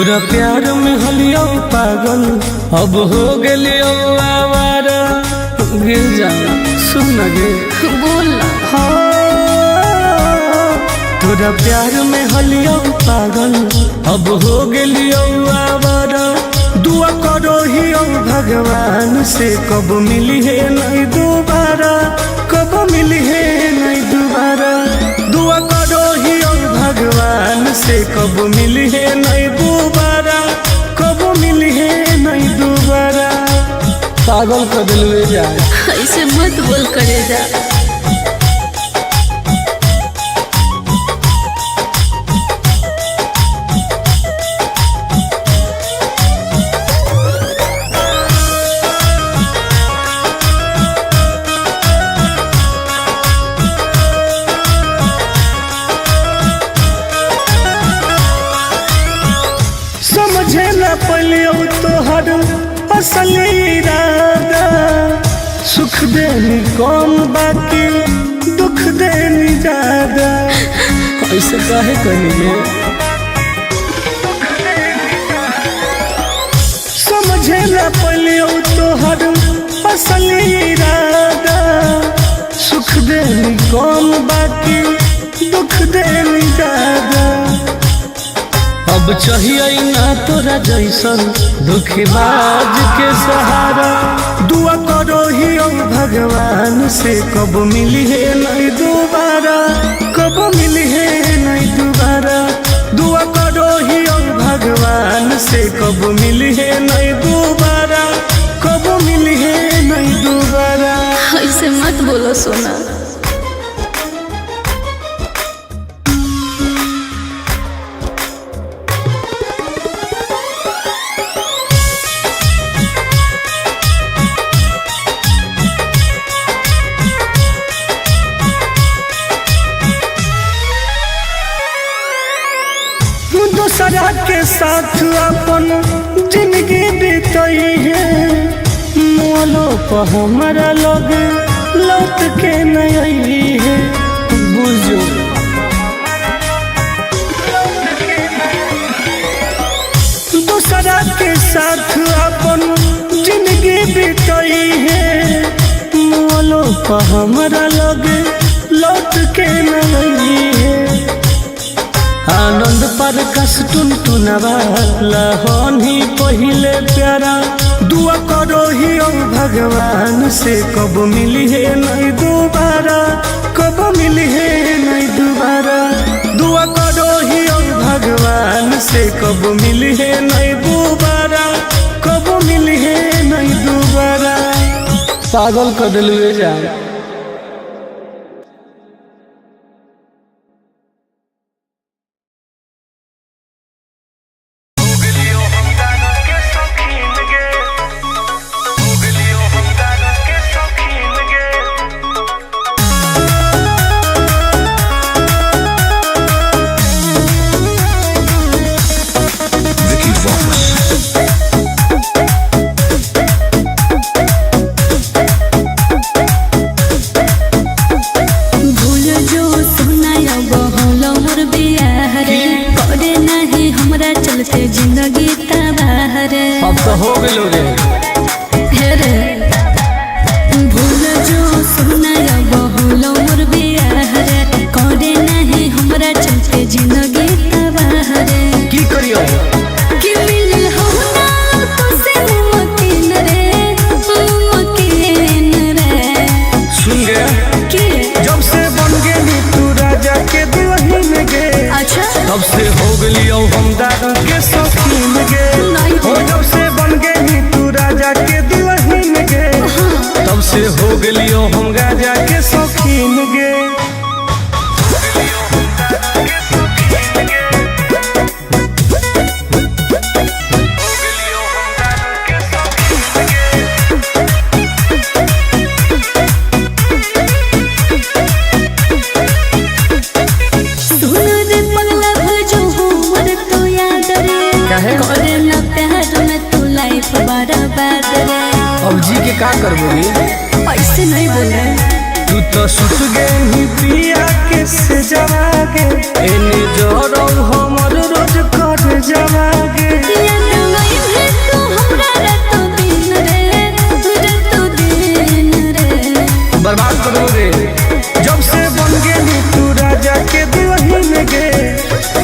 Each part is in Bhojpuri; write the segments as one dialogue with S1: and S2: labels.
S1: तोरा प्यार में हलियो पागल अब हो गलियो आवारा। गिर जा सुन गे
S2: बोल
S1: तोरा प्यार में हलियो पागल अब हो गलियो आवारा। दुआ करो ही भगवान से कब मिली है नहीं दोबारा, कब मिली है नहीं दोबारा। दुआ करो ही भगवान से कब मिली है नहीं दोबारा, कब मिली है नहीं दोबारा। पागल कर दिल जा
S2: ऐसे मत बोल करे जा।
S1: समझे न पलियो तोहर असली इरादा। सुख देनी कम बाकी दुख देनी ज्यादा। ऐसे काहे करिए समझे न पलियो तोहर असली इरादा। सुख देनी कम बाकी दुख देनी ज्यादा। अब चाहिए ना तोरा जैसन धोखेबाज के सहारा। दुआ करो ही भगवान से कब मिली है नहीं दोबारा, कब मिली है नहीं दोबारा। दुआ करो ही भगवान से कब मिली है नहीं दोबारा, कब मिली है नहीं दोबारा।
S2: ऐसे मत बोलो सोना।
S1: दूसरा के साथ अपन जिंदगी बीतई है। मोलो पर हमारा लोग लौट के नहीं है। बुझो दूसरा के साथ अपन जिंदगी बीतई है। मोलो पर हमारा लोग लौट के नहीं है। आनंद पर कस टुनटुनवा लहनी पहिले प्यारा। दुआ करो ही भगवान से कब मिली है नहीं दोबारा, कब मिली है नहीं दोबारा। दुआ करो ही भगवान से कब मिली है नहीं दोबारा, कब मिली है नहीं दोबारा। पागल कर दिल जा।
S2: जिंदगी तबाह रे
S1: अब तो हो गलो रे।
S2: रे भूल जो सुनाया बहुल मोर बियाह रे। करे नहीं हमरा चलते जिंदगी तबाह रे।
S1: की करियो
S2: कि मिल हो ना तो से मुमकिन रे, मुमकिन रे।
S1: सुन गे
S2: कि
S1: जब से बन गेली तू राजा के दुल्हन गे।
S2: अच्छा
S1: तब से हो गलियो हम दादा के शौकीन गे। हो जब से बन गेली तू राजा के दुल्हन गे। तब से हो गलियो हम राजा के शौकीन गे।
S2: करे ना प्यार में तू लाइफ बर्बाद रे।
S1: अब जी के का करबो रे?
S2: ऐसे नहीं बोले
S1: तू तो सुत गई पिया के से जवागे। एने जोरो हमर रोज कर जवागे।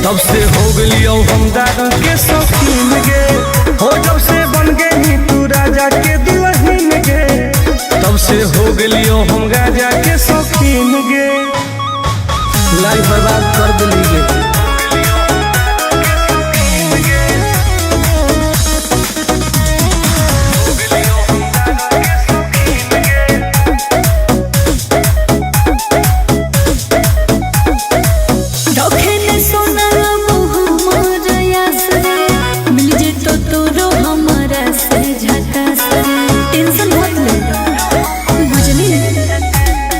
S1: तब से हो गलियो हम दारू के शौकीन गे। हो जब से बन गई तू राजा के दुल्हन गे, तब से हो गलियो हम गाजा के शौकीन गे। लाइफ बर्बाद कर दिली गे।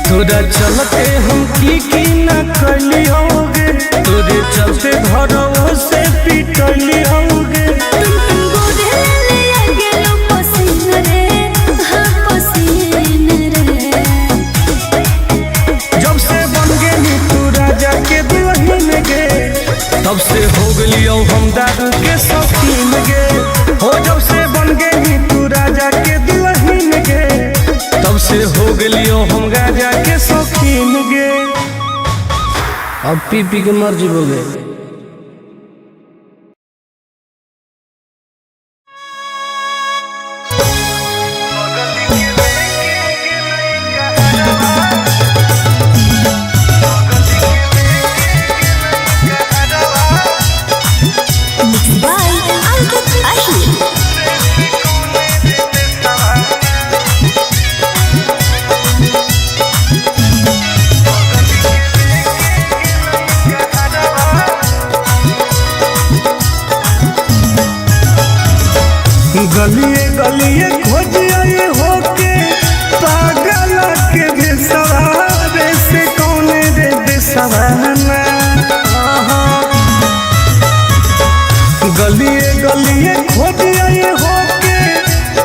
S1: तोरा चलते हम की न करली होगे, तोरे चलते घरों से पिटली होगे। जब से बन गई तू राजा के दुल्हन गे, तब से हो गलियो हम दारू के शौकीन गे। हो जब से बन गई तू राजा के दुल्हन गे, तब से हो गलियो हम गाजा के शौकीन गे। अब पी पी के मर जीवोगे। गलिए गलिए खोजिए होके पागल के बेसवारे से कौने रे बेसवाना। गलिए गलिए खोजिए होके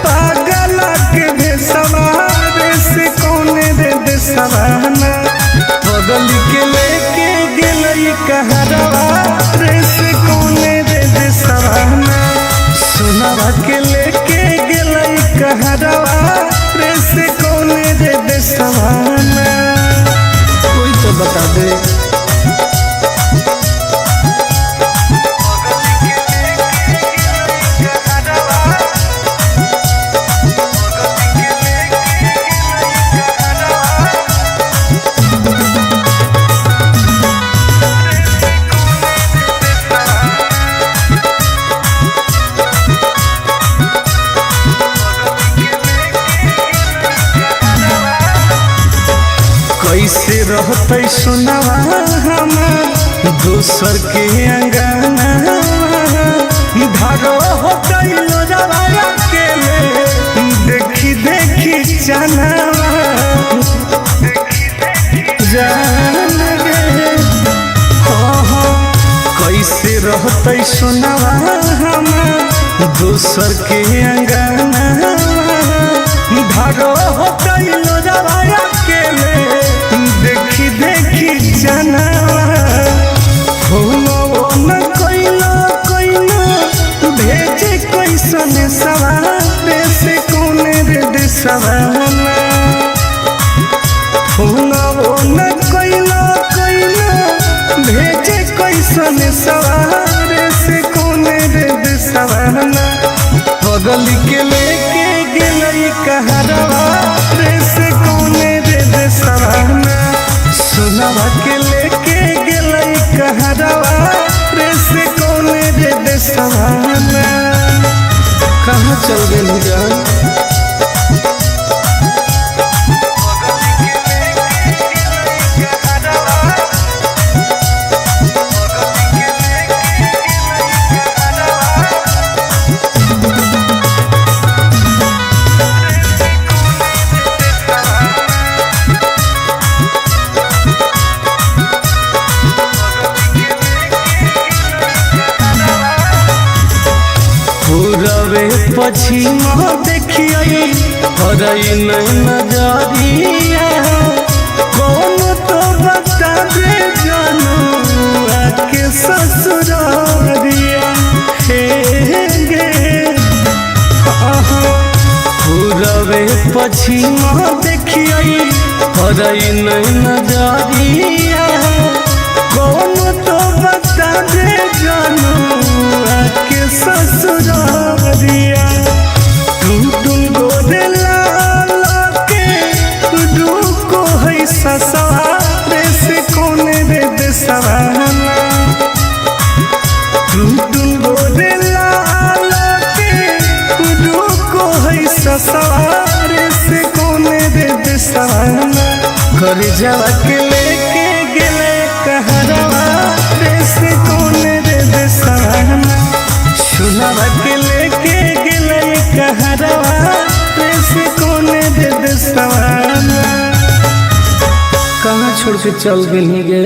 S1: पागल के बेसवारे से कौने रे बेसवाना। बगल के लेके गेलई कहरवा रे से कौने रे बेसवाना। सुनावा के लेके गेलई कहरवा रे से कौने रे बेसवाना। कोई तो बता दे। कैसे रहते सुनावा हमार दूसर के अंगना। धारो हो गइलो जवाया के देखी देखी चनावा जान गे। कैसे रहते सुनावा हमार दूसर के अंगना। धारो हो गइलो जवाया के देखी देखी जनावा। हो न कोइलो कोइलो भेजे कैसन सवारे से कौने रे देसवाना। हो न कोइलो कोइलो भेजे कैसन सवारे से कौने रे देसवाना। बगल के लेके गेलई कहरवा रे से कौने रे देसवाना। सुनावा के लेके गेलई कहरवा रे से कौने रे देसवाना। कहाँ चल गई जान। पश्चिम देखिए हरई नहीं नजरिया। कौन तो बता दे जानू आके ससुरारिया। हे गे पूरबे पश्चिम देखिए हरई नहीं नजरिया। कौन तो बता दे जानू आके ससुरारिया तुम गोरे लाला के रुको है ससुरारे से कोने रे देसवाना तुम गोरे लाला के रुको है ससुरारे से कोने रे देसवाना घर जावा के लेके गेले कहरवा देश कोने रे देसवाना सुनावा के लेके गेले कहरवा देश कोने रे देसवाना कहाँ छोड़ के चल गई गे।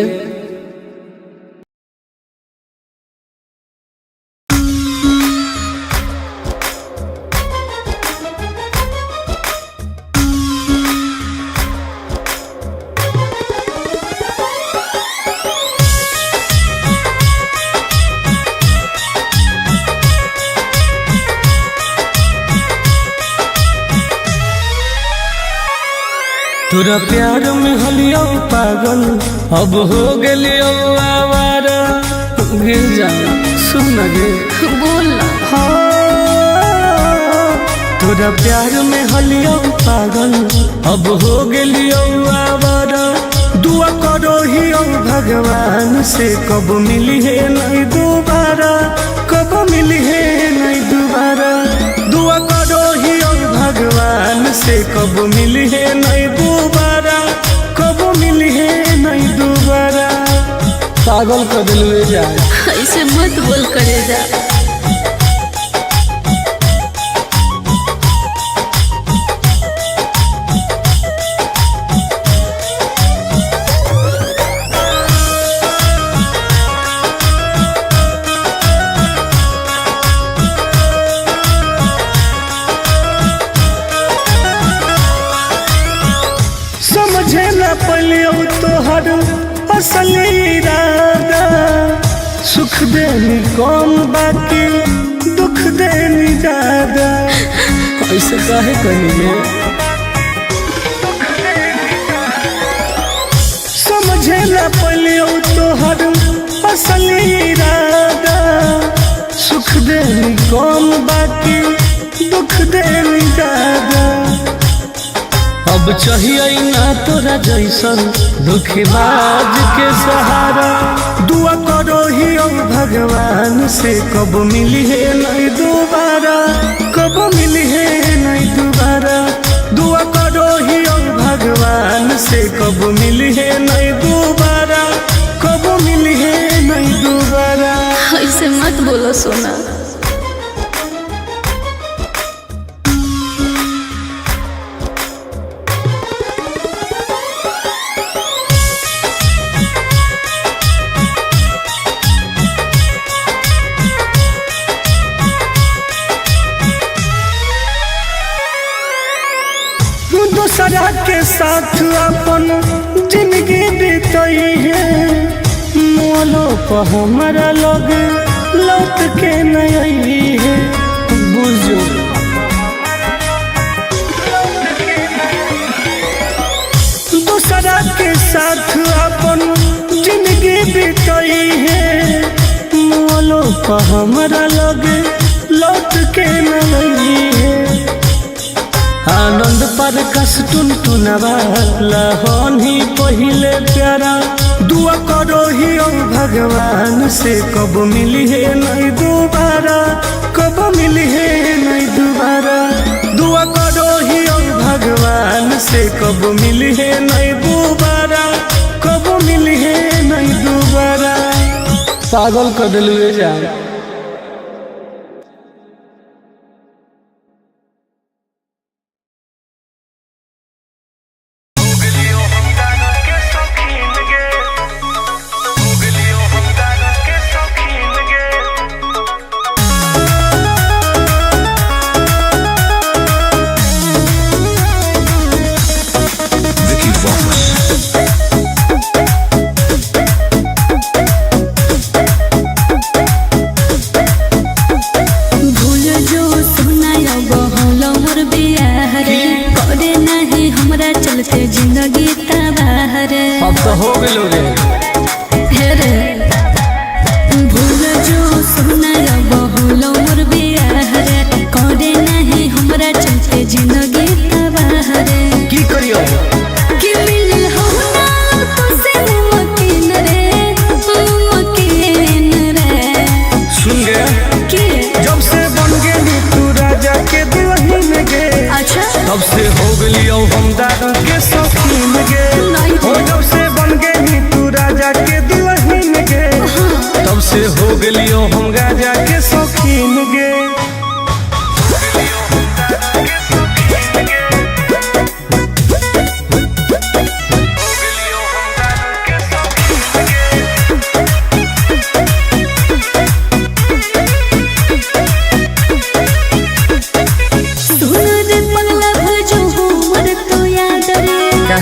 S1: तोरा प्यार में हलियो पागल अब हो गेलियो आवारा गिर जा सुन गे
S2: बोल
S1: तोरा प्यार में हलियो पागल अब हो गेलियो आवारा दुआ करो ही भगवान से कब मिली है नहीं दोबारा कब मिली है नहीं दोबारा दुआ करो ही भगवान से कब मिली है नहीं दोबारा कब मिली है नहीं दोबारा पागल कर दिलवे जाए
S2: ऐसे मत बोल करे जा।
S1: समझे न पलियो तोहर असली इरादा सुख देनी कौन बाकी दुख देनी ज्यादा ऐसे काहे कहिए समझे न पलियो तोहर असली इरादा सुख देनी कौन बाकी दुख देनी ज्यादा अब चाहिए ना तोरा जैसन दुखबाज के सहारा दुआ करो ही भगवान से कब मिली है नहीं दोबारा कब मिली है नहीं दोबारा दुआ करो ही भगवान से कब मिली है नहीं दोबारा कब मिली है नहीं दोबारा
S2: ऐसे मत बोलो सोना। दूसरा के साथ अपन जिंदगी बीतई है मोलो पर हमारा लग लौट के नहीं है बुझो दूसरा के साथ अपन जिंदगी बीतई है मोलो पर हमारा लग लौट के नहीं है आनंद पर कस टुन टुनवा लहन ही पहिले प्यारा दुआ करो ही भगवान से कब मिली है नहीं दोबारा कब मिली है नहीं दोबारा दुआ करो ही भगवान से कब मिली है नहीं दोबारा कब मिली है नहीं दोबारा पागल कर दिलवे जाए। जिंदगी तबाह रे
S1: अब तो हो गेलो रे
S2: हे रे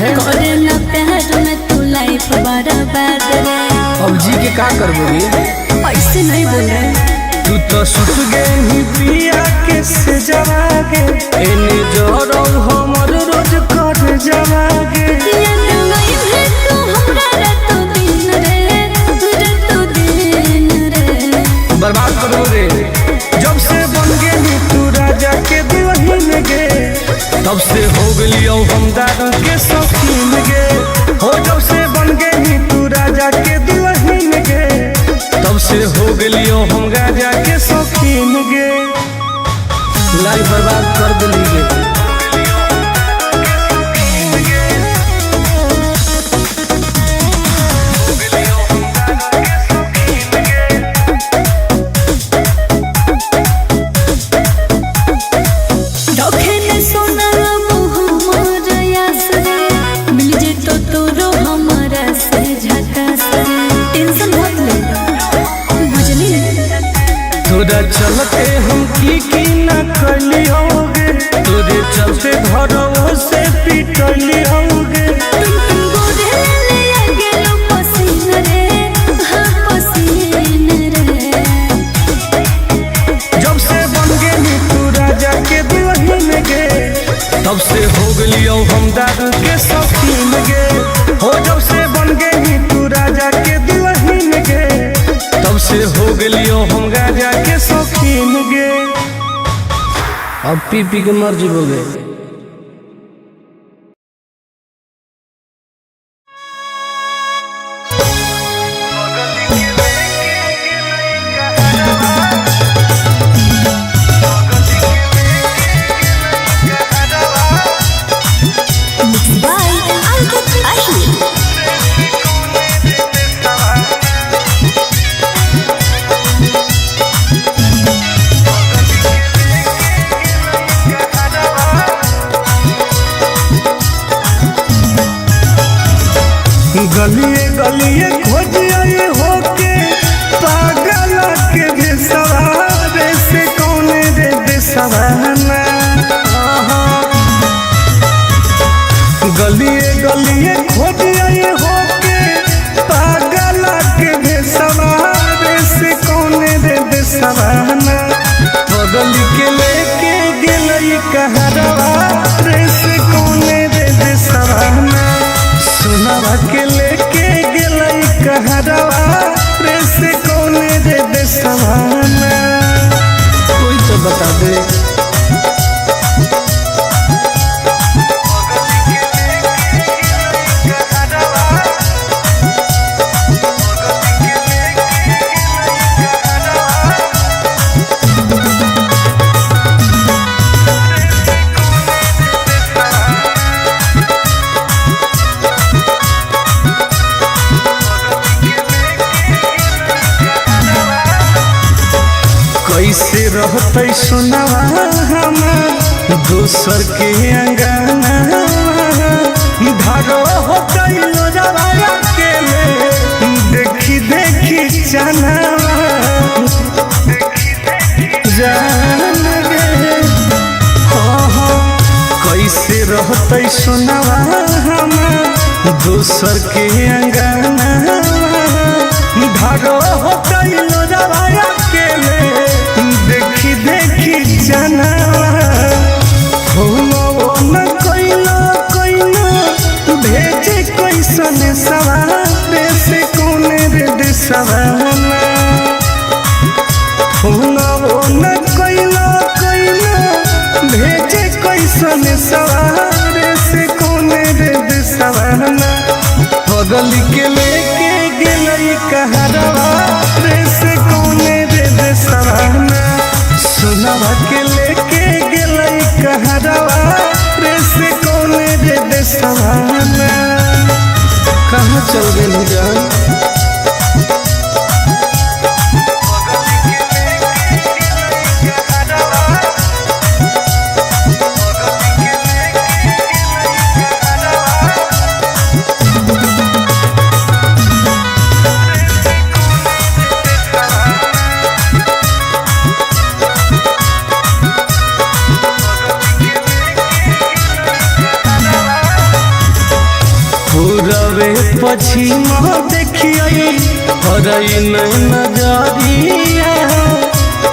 S2: काहे
S3: करे ना प्यार में तू लाइफ बर्बाद रे।
S2: अब जी के का करबोगे
S3: ऐसे नहीं बोल रहे।
S1: तू तो सुत गई पिया के से जवागे एने जोरो हमर रोज कर जवागे
S3: याद नहीं है तू हमरा रातों दिन रे, रातों दिन रे।
S1: बर्बाद करो रे। जब से बन गेली तू राजा के दुल्हन गे तब से हो गलियो हम दारू के शौकीन गे हो। जब से बन गेली तू राजा के दुल्हन गे तब से हो गलियो हम गाजा के शौकीन गे। लाइफ बर्बाद कर दिली गे। तोरा चलते हम की ना कली होगे तोरे चलते घरों से पिटली होगे। जब से बन गेली तू राजा के दुल्हन गे तब से हो गलियो हम दारू के शौकीन गे हो। जब से बन गेली तू राजा के दुल्हन गे तब से हो गलियो हम गाजा के शौकीन गे। अब पी पी के मर जीवोगे। गलिए गलिए खोजिए होके पागल के बेसवारे से कौन रे बेसवाना। गलिए गलिए खोजिए होके पागल के बेसवारे से कौन रे बेसवाना। बगल के लेके गेलई कहरवा रे से कौन रे बेसवाना। सुनावा के लेके गेलई कहरवा रे से कौन रे बेसवाना। कोई तो बता दे। कैसे रहते सुनावा हमार दोसर के अंगना धारो होते लोजवाया के देखी देखी चनावा जान गे। कैसे रहते सुनावा हमार दोसर के अंगना धारो होते लोजवाया के देखी देखी जनावा न कोइला कोइला भेजे कैसन सवारे से कौन रे देसवाना। न कोइला कोइला भेजे कैसन सवारे से कौन रे देसवाना। बगल के लेके गेलई कहरवा रे से कौन रे देसवाना। सुनावा के लेके गेलई कहरवा रे से कौन रे देसवाना। कहाँ चल गई जान। पूरबे पश्चिम देखिए हरई नजरिया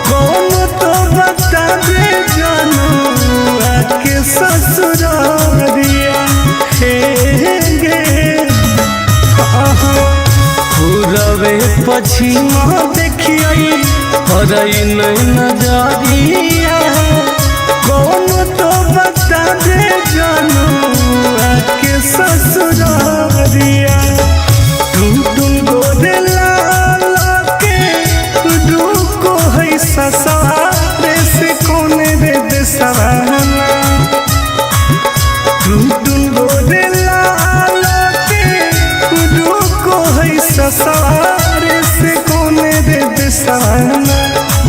S1: कौन तो बता दे जानू आके ससुरारिया हे गे पूरबे पश्चिम देखिए हरई नजरिया कौन तो बता दे जानू आके ससुरारिया टुन गोदे लाल के रुको है ससुरारे से कोने रे देसवाना टुन गोदे लाल के रुको है ससुरारे से कोने रे देसवाना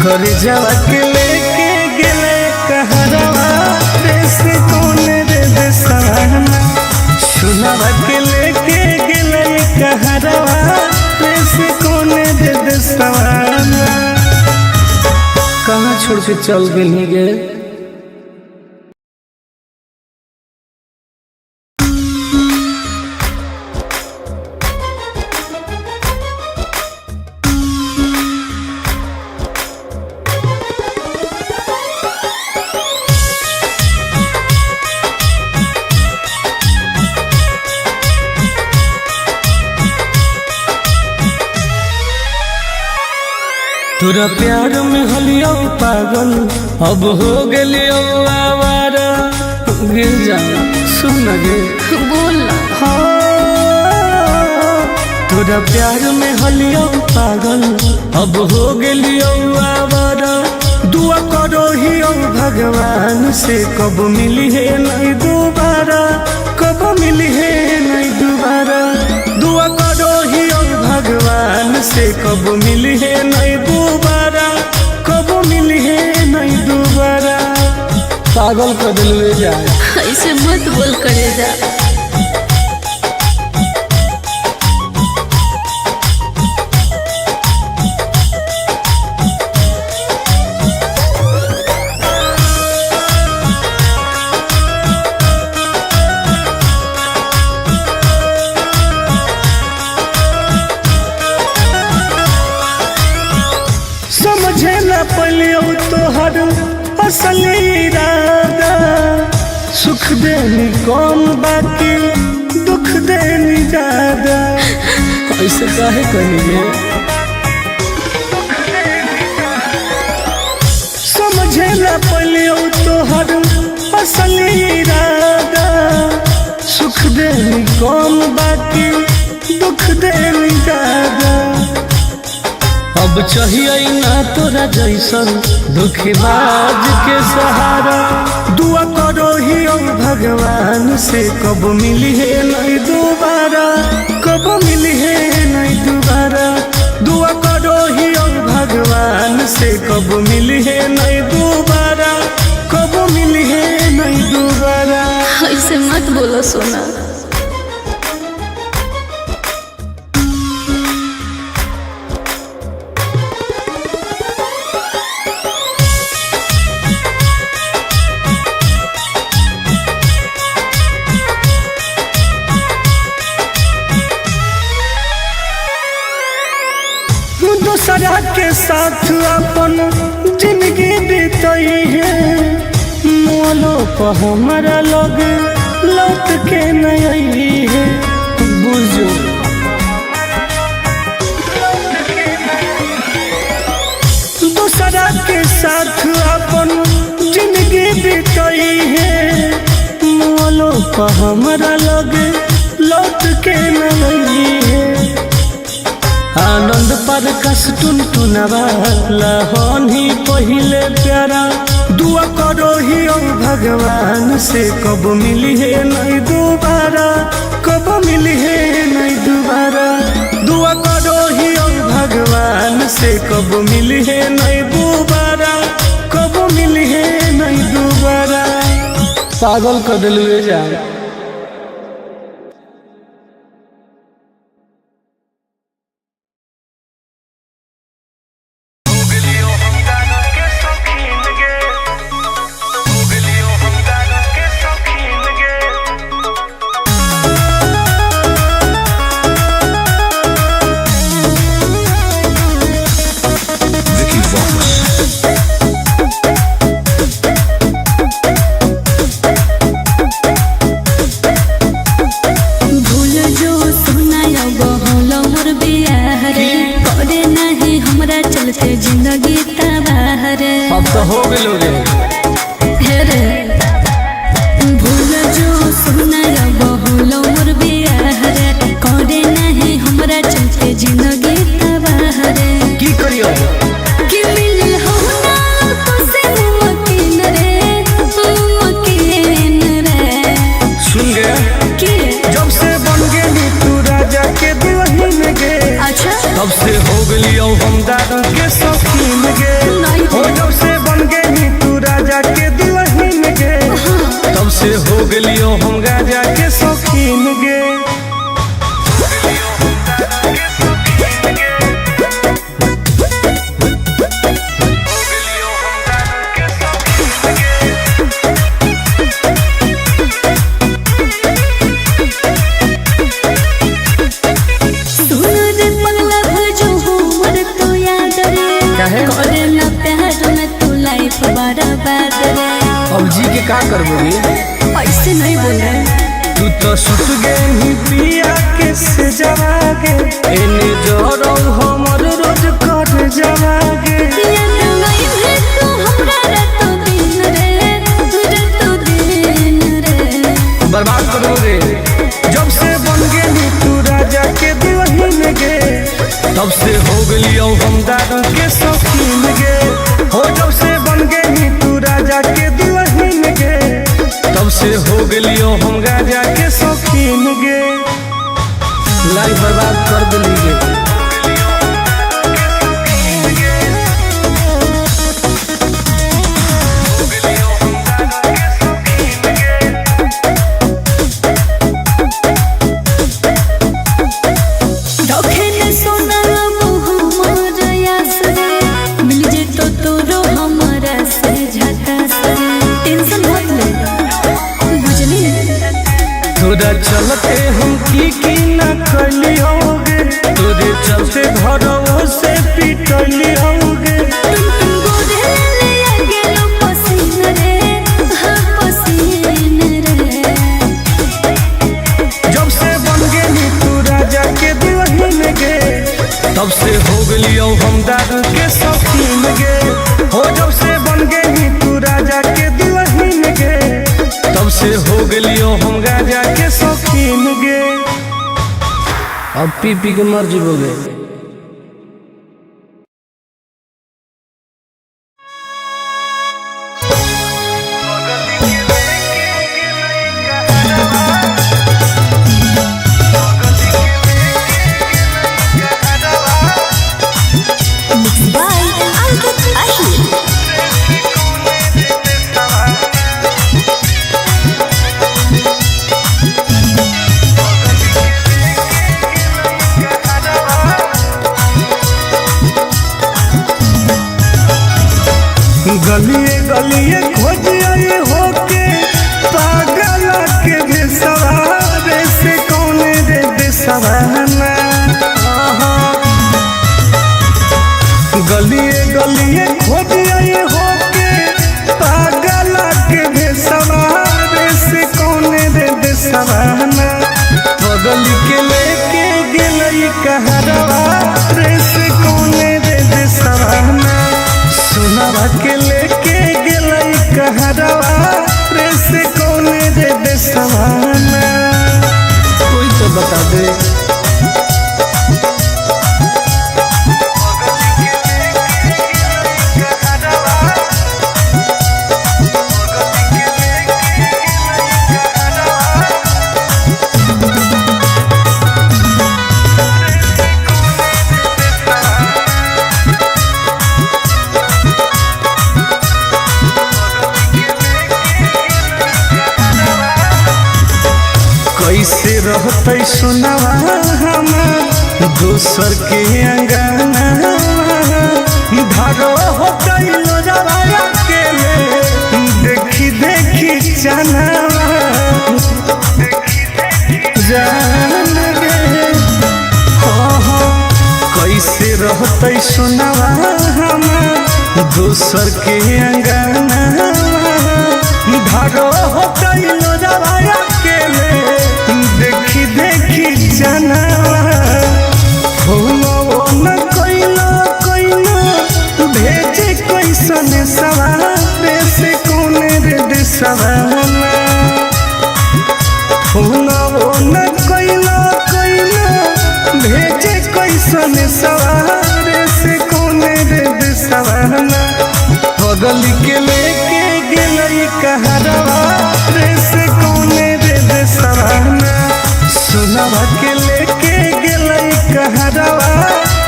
S1: घर जावा के लेके गेले कहरवा रे से कोने रे देसवाना सुनावा के लेके गेले कहरवा रे से कोने रे देसवाना कहाँ छोड़ के चल गेली गे तोरा प्यार में हलियो पागल अब हो गेलियो आवारा गिर जा सुन गे
S3: बोल
S1: तोरा प्यार में हलियो पागल अब हो गेलियो आवारा दुआ करो ही भगवान से कब मिली है नहीं दोबारा कब मिली है नहीं दोबारा दुआ करो ही भगवान से कब मिली है नहीं दोबारा कब मिली है नहीं दोबारा पागल कर दिलवे जाए
S3: ऐसे मत बोल करे जा
S1: समझे न पलियो तोहर असली इरादा सुख देनी कौन बाकी दुख देनी ज्यादा ऐसे काहे कहिए समझे न पलियो तोहर असली इरादा सुख देनी कौन बाकी दुख देनी ज्यादा अब चाहिए ना तोरा जैसन धोखेबाज के सहारा दुआ करो ही भगवान से कब मिली है नहीं दोबारा कब मिली है नहीं दोबारा दुआ करो ही भगवान से कब मिली है नहीं दोबारा कब मिली है नहीं दोबारा
S3: ऐसे मत बोलो सोना दूसरा के साथ अपन जिंदगी बीतई है मोलो पर हमारा लग लौट के नहीं है बुझो दूसरा के साथ अपन जिंदगी बीतई है मोलो पर हमारा लग लौट के नहीं है आनंद पर कस टुन टुनवाला होनी पहिले प्यारा दुआ करो ही भगवान से कब मिली है नहीं दोबारा कब मिली है नहीं दोबारा दुआ करो ही भगवान से कब मिली है नहीं दोबारा कब मिली है नहीं दोबारा पागल कर दिलवे जाए हो गेलोगे
S2: हे रे भूल जो सुनाया बहुलो मोर बियाह रे करे नहीं हमरा चलते जिंदगी तबाह रे
S3: की करियो
S2: कि मिल हो ना तो से मुमकिन रे
S3: सुन गया
S2: कि
S3: जब से बन गेली तू राजा के दुल्हन गे
S2: अच्छा
S3: तब से हो गेलियो हम दारू के शौकीन गे
S2: नहीं
S3: हो जब से बन गेली तू राजा के दुल्हन गे तब से हो गेलियो हम गाजा के शौकीन गे
S2: करे ना प्यार में तू लाइफ बर्बाद रे
S3: अब जी के का करबोगे
S2: ऐसे नहीं बोल रहे
S3: तू तो सुत गेली पिया के से जवागे एने जोरो हमर रोज कर जवागे
S2: याद नहीं है तू हमरा रात दिन रे
S3: बर्बाद करोगे जब से बन गेली तू राजा के दुल्हन गे तब से हो गेलियो हम दारू के शौकीन गे हो जब से बन गेली तू राजा के दुल्हन गे तब से हो गेलियो हम गाजा के शौकीन गे लाइफ बर्बाद कर देली गे तोरा चलते हम की ना कली होगे तोरे चलते घरों से पिटली होगे जब से बन गेली तू राजा के दुल्हन गे तब से हो गेलियो हम दारू के शौकीन गे हो जब से बन गेली तू राजा के दुल्हन गे तब से हो गेलियो हम गाजा के शौकीन गे अब पी पी के मर जीवोगे गलिए गलिए खोज आए होके पागल के बेसवारे से कौन रे बेसवाना गलिए गलिए खोज आए होके पागल के बेसवारे से कौन रे बेसवाना बगल के लेके गेलई कहरवा रे से कौन रे बेसवाना सुनवा के लेके गेलई कहरवा रे से कौन रे बेसवाना कोई तो बता दे कैसे रहते सुनवा हमार दोसर के अंगना धारो हो गइलो जवाया के देखी देखी जाना जान गे कैसे रहते सुनवा हमार दोसर के अंगना धारो हो गइलो जवाया के देखी देखी जाना न कोइलो भेजे कैसन सवाल सन सवारे से कोने रे सवाना बगल के लेके गेलई कहरवा रे से कोने रे सवाना सोनावा के लेके गेलई कहरवा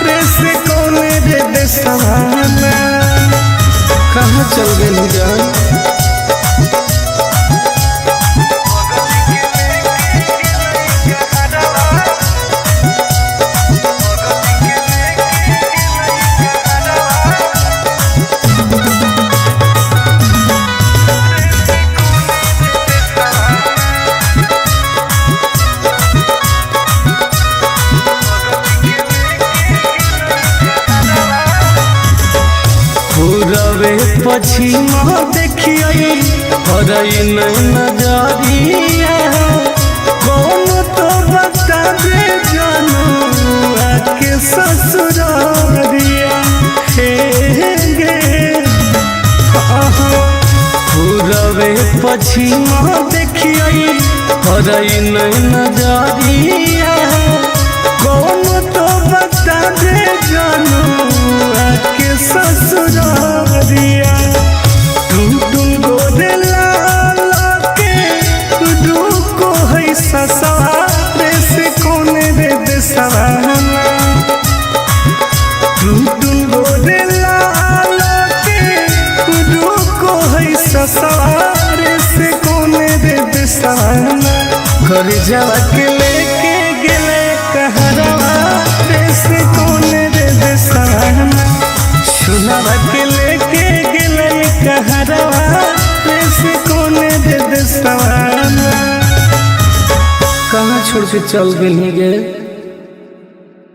S3: रे से कोने रे सवाना कहाँ चल गई जान
S2: पूरबे पश्चिम देखिए हरई नजरिया
S3: कौन तो बता दे जानू आके ससुरारिया हे गे
S2: पूरबे पश्चिम देखिए हरई नजरिया
S3: कौन तो बता दे जानू आके ससुरारिया टुन गोरे लाला के रुको है ससुरारे से कोने रे सवाना टुन गोरे लाला के रुको है ससुरारे से कोने रे सवाना कर जावा के लेके गेले कहरवा रे से कोने रे सवाना सुनावा के लेके गेले कहरवा रे से कोने रे सवाना
S2: कहाँ छोड़ के चल गई गे।